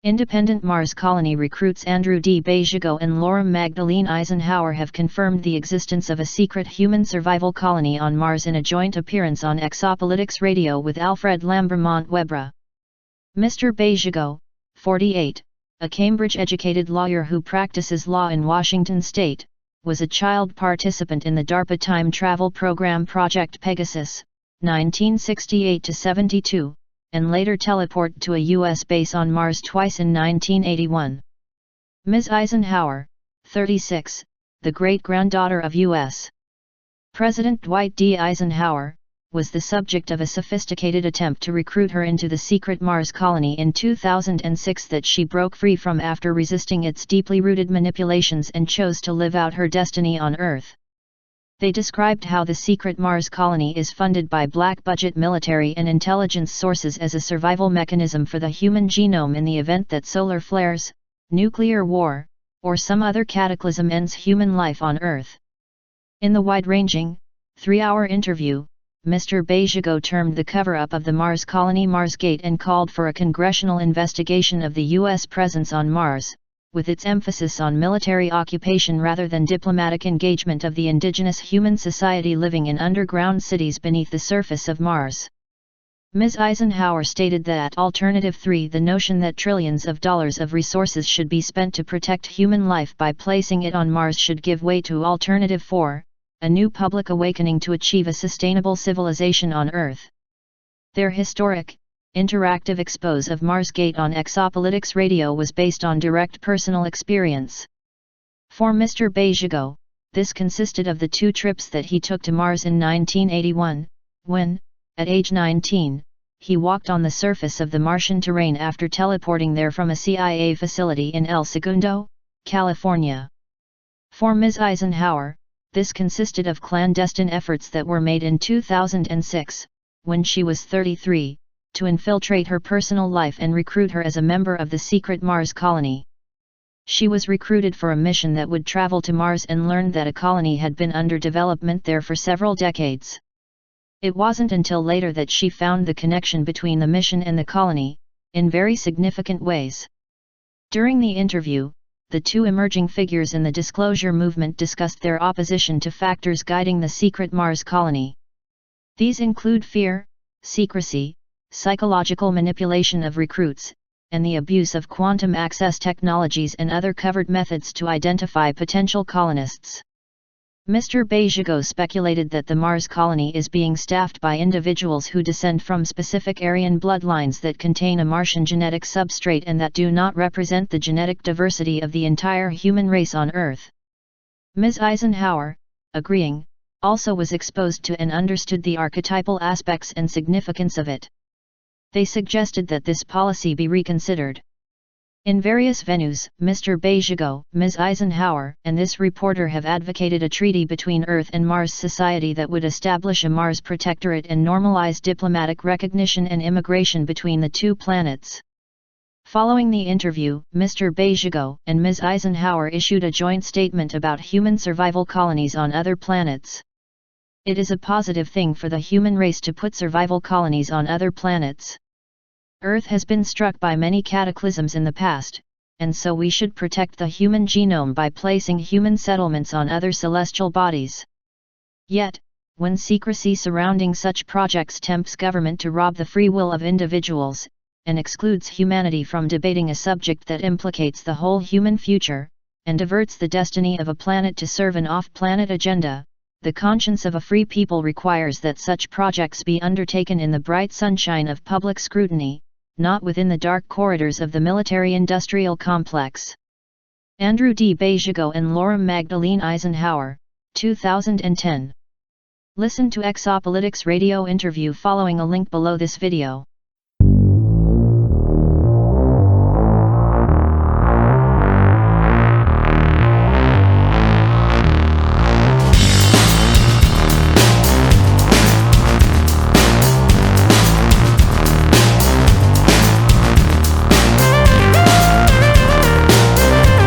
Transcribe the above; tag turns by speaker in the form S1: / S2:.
S1: Independent Mars colony recruits Andrew D. Basiago and Magdalene Eisenhower have confirmed the existence of a secret human survival colony on Mars in a joint appearance on Exopolitics Radio with Alfred Lambremont Webre. Mr. Basiago, 48, a Cambridge-educated lawyer who practices law in Washington state, was a child participant in the DARPA time travel program Project Pegasus, 1968-72, and later teleported to a U.S. base on Mars twice in 1981. Ms. Eisenhower, 36, the great-granddaughter of U.S. President Dwight D. Eisenhower, was the subject of a sophisticated attempt to recruit her into the secret Mars colony in 2006 that she broke free from after resisting its deeply rooted manipulations and chose to live out her destiny on Earth. They described how the secret Mars colony is funded by black-budget military and intelligence sources as a survival mechanism for the human genome in the event that solar flares, nuclear war, or some other cataclysm ends human life on Earth. In the wide-ranging, 3-hour interview, Mr. Basiago termed the cover-up of the Mars colony Marsgate and called for a congressional investigation of the U.S. presence on Mars, with its emphasis on military occupation rather than diplomatic engagement of the indigenous human society living in underground cities beneath the surface of Mars. Ms. Eisenhower stated that Alternative 3, the notion that trillions of dollars of resources should be spent to protect human life by placing it on Mars, should give way to Alternative 4, a new public awakening to achieve a sustainable civilization on Earth. Their historic, interactive expose of Marsgate on Exopolitics Radio was based on direct personal experience. For Mr. Basiago, this consisted of the 2 trips that he took to Mars in 1981, when, at age 19, he walked on the surface of the Martian terrain after teleporting there from a CIA facility in El Segundo, California. For Ms. Eisenhower, this consisted of clandestine efforts that were made in 2006, when she was 33, to infiltrate her personal life and recruit her as a member of the secret Mars colony. She was recruited for a mission that would travel to Mars and learned that a colony had been under development there for several decades. It wasn't until later that she found the connection between the mission and the colony, in very significant ways. During the interview, the 2 emerging figures in the disclosure movement discussed their opposition to factors guiding the secret Mars colony. These include fear, secrecy, psychological manipulation of recruits, and the abuse of quantum access technologies and other covered methods to identify potential colonists. Mr. Basiago speculated that the Mars colony is being staffed by individuals who descend from specific Aryan bloodlines that contain a Martian genetic substrate and that do not represent the genetic diversity of the entire human race on Earth. Ms. Eisenhower, agreeing, also was exposed to and understood the archetypal aspects and significance of it. They suggested that this policy be reconsidered. In various venues, Mr. Basiago, Ms. Eisenhower, and this reporter have advocated a treaty between Earth and Mars society that would establish a Mars protectorate and normalize diplomatic recognition and immigration between the 2 planets. Following the interview, Mr. Basiago and Ms. Eisenhower issued a joint statement about human survival colonies on other planets. It is a positive thing for the human race to put survival colonies on other planets. Earth has been struck by many cataclysms in the past, and so we should protect the human genome by placing human settlements on other celestial bodies. Yet, when secrecy surrounding such projects tempts government to rob the free will of individuals, and excludes humanity from debating a subject that implicates the whole human future, and diverts the destiny of a planet to serve an off-planet agenda, the conscience of a free people requires that such projects be undertaken in the bright sunshine of public scrutiny, not within the dark corridors of the military-industrial complex. Andrew D. Basiago and Magdalene Eisenhower, 2010. Listen to Exopolitics Radio interview following a link below this video.